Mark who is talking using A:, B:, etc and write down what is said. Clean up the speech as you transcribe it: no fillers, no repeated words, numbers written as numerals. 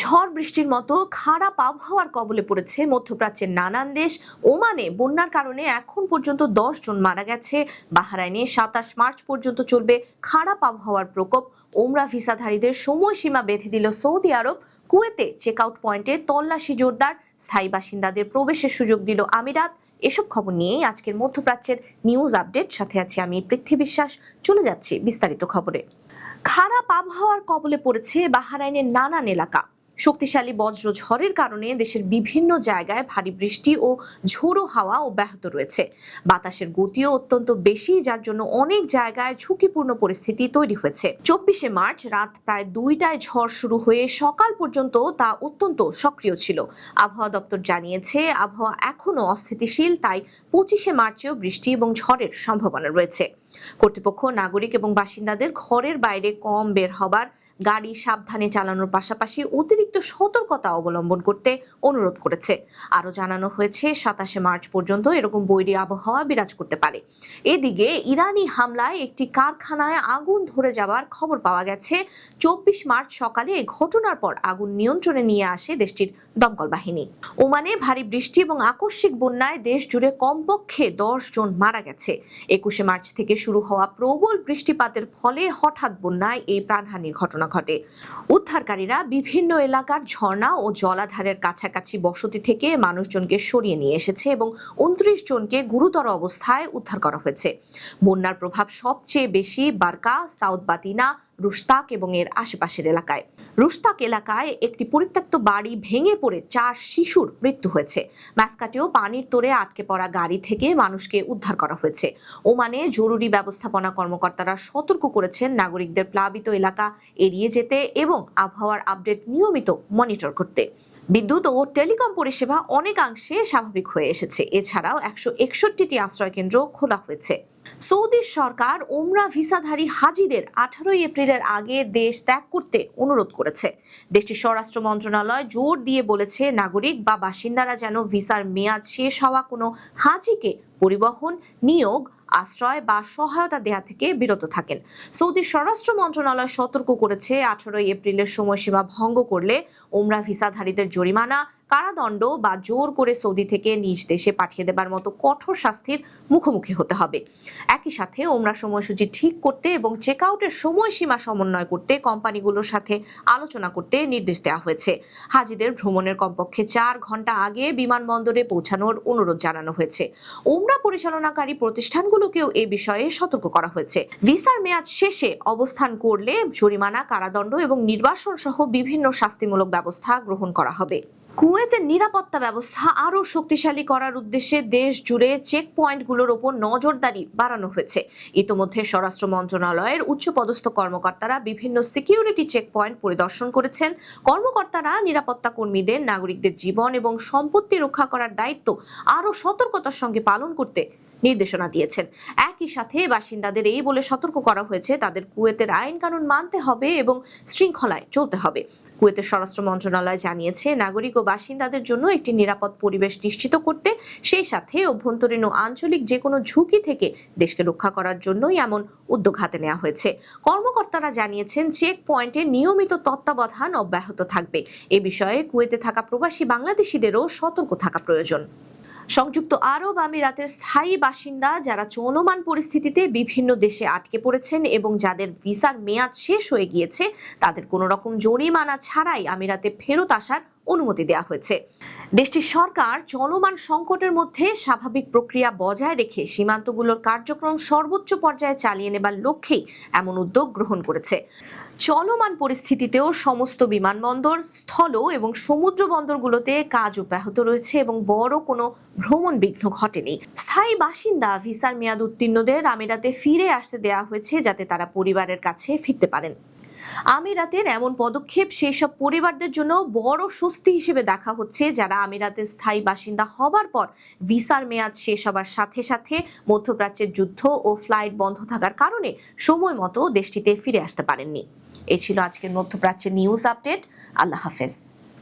A: ঝড় বৃষ্টির মতো খারাপ আবহাওয়ার কবলে পড়েছে মধ্যপ্রাচ্যের নানান দেশ। ওমানে বন্যার কারণে এখন পর্যন্ত 10 জন মারা গেছে। বাহরাইনে 27 মার্চ পর্যন্ত চলবে খারাপ আবহাওয়ার প্রকোপ। ওমরা ভিসাধারীদের সময়সীমা বেঁধে দিল সৌদি আরব। কুয়েতে চেক আউট পয়েন্টে তল্লাশি জোরদার। স্থায়ী বাসিন্দাদের প্রবেশের সুযোগ দিল আমিরাত। এসব খবর নিয়েই আজকের মধ্যপ্রাচ্যের নিউজ আপডেট, সাথে আছি আমি পৃথ্বী বিশ্বাস। চলে যাচ্ছি বিস্তারিত খবরে। খারাপ আবহাওয়ার কবলে পড়েছে বাহরাইনের নানান এলাকা। শক্তিশালী বজ্র ঝড়ের কারণে দেশের বিভিন্ন জায়গায় ভারী বৃষ্টি ও ঝোড়ো হাওয়া অব্যাহত রয়েছে। বাতাসের গতিও অত্যন্ত বেশি, যার জন্য অনেক জায়গায় ঝুঁকিপূর্ণ পরিস্থিতি তৈরি হয়েছে। 24শে মার্চ রাত প্রায় 2টায় ঝড় শুরু হয়ে সকাল পর্যন্ত তা অত্যন্ত সক্রিয় ছিল। আবহাওয়া দপ্তর জানিয়েছে আবহাওয়া এখনো অস্থিতিশীল, তাই 25শে মার্চেও বৃষ্টি এবং ঝড়ের সম্ভাবনা রয়েছে। কর্তৃপক্ষ নাগরিক এবং বাসিন্দাদের ঘরের বাইরে কম বের হবার, গাড়ি সাবধানে চালানোর পাশাপাশি অতিরিক্ত সতর্কতা অবলম্বন করতে অনুরোধ করেছে। আরও জানানো হয়েছে 27শে মার্চ পর্যন্ত এরকম বৈরী আবহাওয়া বিরাজ করতে পারে। এদিকে ইরানি হামলায় একটি কারখানায় আগুন ধরে যাওয়ার খবর পাওয়া গেছে। 24 মার্চ সকালে এই ঘটনার পর আগুন নিয়ন্ত্রণে নিয়ে আসে দেশটির দমকল বাহিনী। ওমানে ভারী বৃষ্টি এবং আকস্মিক বন্যায় দেশ জুড়ে কমপক্ষে 10 জন মারা গেছে। 21শে মার্চ থেকে শুরু হওয়া প্রবল বৃষ্টিপাতের ফলে হঠাৎ বন্যায় এই প্রাণহানির ঘটনা ঘটে। উদ্ধারকারীরা বিভিন্ন এলাকার ঝর্ণা ও জলাধারের কাছাকাছি বসতি থেকে মানুষজনকে সরিয়ে নিয়ে এসেছে এবং 29 জনকে গুরুতর অবস্থায় উদ্ধার করা হয়েছে। বন্যার প্রভাব সবচেয়ে বেশি বারকা, সাউথ বাতিনা, রুস্তাক এবং এর আশেপাশের এলাকায়। রুস্তাক এলাকায় একটি পরিত্যক্ত বাড়ি ভেঙে পড়ে 4 শিশুর মৃত্যু হয়েছে। ম্যাসকাটেও পানির তোড়ে আটকে পড়া গাড়ি থেকে মানুষকে উদ্ধার করা হয়েছে। ওমানে জরুরি ব্যবস্থাপনা কর্মকর্তারা সতর্ক করেছেন নাগরিকদের প্লাবিত এলাকা এড়িয়ে যেতে এবং আবহাওয়ার আপডেট নিয়মিত মনিটর করতে। বিদ্যুৎ ও টেলিকম পরিষেবা অনেকাংশে স্বাভাবিক হয়ে এসেছে। এছাড়াও 161টি আশ্রয়কেন্দ্র খোলা হয়েছে। সৌদি সরকার ওমরা ভিসাধারী হাজিদের 18 এপ্রিলের আগে দেশ ত্যাগ করতে অনুরোধ করেছে। দেশটির স্বরাষ্ট্র মন্ত্রণালয় জোর দিয়ে বলেছে নাগরিক বা বাসিন্দারা যেন ভিসার মেয়াদ শেষ হওয়া কোনো হাজিকে পরিবহন, নিয়োগ, আশ্রয় বা সহায়তা দেয়া থেকে বিরত থাকেন। সৌদি স্বরাষ্ট্র মন্ত্রণালয় সতর্ক করেছে 18 এপ্রিলের সময়সীমা ভঙ্গ করলে ওমরা ভিসাধারীদের জরিমানা, কারাদণ্ড বা জোর করে সৌদি থেকে নিজ দেশে পাঠিয়ে দেবার মতো কঠোর শাস্তির মুখোমুখি হতে হবে। একই সাথে ওমরা সময়সূচি ঠিক করতে এবং চেক আউটের সময়সীমা সমন্বয় করতে কোম্পানিগুলোর সাথে আলোচনা করতে নির্দেশ দেওয়া হয়েছে। হাজিদের ভ্রমণের কমপক্ষে 4 ঘন্টা আগে বিমানবন্দরে পৌঁছানোর অনুরোধ জানানো হয়েছে। ওমরা পরিচালনাকারী প্রতিষ্ঠানগুলোকেও এ বিষয়ে সতর্ক করা হয়েছে। ভিসার মেয়াদ শেষে অবস্থান করলে জরিমানা, কারাদণ্ড এবং নির্বাসন সহ বিভিন্ন শাস্তিমূলক ব্যবস্থা গ্রহণ করা হবে। কুয়েতের নিরাপত্তা ব্যবস্থা আরও শক্তিশালী করার উদ্দেশ্যে দেশ জুড়ে চেক পয়েন্টগুলোর ওপর নজরদারি বাড়ানো হয়েছে। ইতোমধ্যে স্বরাষ্ট্র মন্ত্রণালয়ের উচ্চপদস্থ কর্মকর্তারা বিভিন্ন সিকিউরিটি চেক পয়েন্ট পরিদর্শন করেছেন। কর্মকর্তারা নিরাপত্তা কর্মীদের নাগরিকদের জীবন এবং সম্পত্তি রক্ষা করার দায়িত্ব আরও সতর্কতার সঙ্গে পালন করতে নির্দেশনা দিয়েছেন। একই সাথে বাসিন্দাদের এই বলে সতর্ক করা হয়েছে তাদের কুয়েতের আইন কানুন মানতে হবে এবং শৃঙ্খলায় চলতে হবে। কুয়েতের স্বরাষ্ট্র মন্ত্রণালয় জানিয়েছে নাগরিক ও বাসিন্দাদের জন্য একটি নিরাপদ পরিবেশ নিশ্চিত করতে, সেই সাথে অভ্যন্তরীণ ও আঞ্চলিক যে কোনো ঝুঁকি থেকে দেশকে রক্ষা করার জন্যই এমন উদ্যোগ হাতে নেওয়া হয়েছে। কর্মকর্তারা জানিয়েছেন চেক পয়েন্টে নিয়মিত তত্ত্বাবধান অব্যাহত থাকবে। এ বিষয়ে কুয়েতে থাকা প্রবাসী বাংলাদেশিদেরও সতর্ক থাকা প্রয়োজন। সংযুক্ত আরব আমিরাতের স্থায়ী বাসিন্দা যারা চলমান পরিস্থিতিতে বিভিন্ন দেশে আটকে পড়েছেন এবং যাদের ভিসার মেয়াদ শেষ হয়ে গিয়েছে তাদের কোনো রকম জরিমানা ছাড়াই আমিরাতে ফেরত আসার অনুমতি দেওয়া হয়েছে। দেশটির সরকার চলমান সংকটের মধ্যে স্বাভাবিক প্রক্রিয়া বজায় রেখে সীমান্তগুলোর কার্যক্রম সর্বোচ্চ পর্যায়ে চালিয়ে নেবার লক্ষ্যেই এমন উদ্যোগ গ্রহণ করেছে। চলমান পরিস্থিতিতেও সমস্ত বিমানবন্দর, স্থল এবং সমুদ্র বন্দরগুলোতে কাজ অব্যাহত রয়েছে এবং বড় কোনো ভ্রমণ বিঘ্ন ঘটেনি। স্থায়ী বাসিন্দা ভিসার মেয়াদ উত্তীর্ণদের আমিরাতে ফিরে আসতে দেওয়া হয়েছে যাতে তারা পরিবারের কাছে ফিরতে পারেন। আমিরাতের এমন পদক্ষেপ সেই সব পরিবারদের জন্য বড় স্বস্তি হিসেবে দেখা হচ্ছে যারা আমিরাতের স্থায়ী বাসিন্দা হবার পর ভিসার মেয়াদ শেষ হবার সাথে সাথে মধ্যপ্রাচ্যের যুদ্ধ ও ফ্লাইট বন্ধ থাকার কারণে সময় মতো দেশটিতে ফিরে আসতে পারেননি। এই ছিল আজকের মধ্যপ্রাচ্যের নিউজ আপডেট। আল্লাহ হাফেজ।